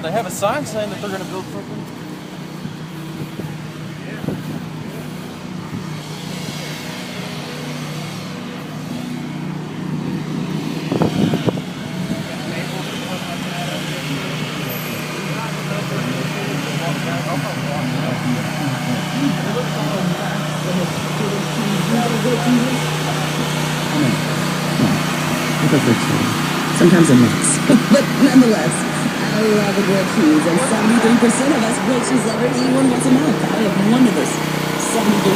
They have a sign saying that they're going to build something. Sometimes a mix. But nonetheless, I love a grilled cheese, and 73% of us grilled cheese lovers eat one once a month. I have one of those 73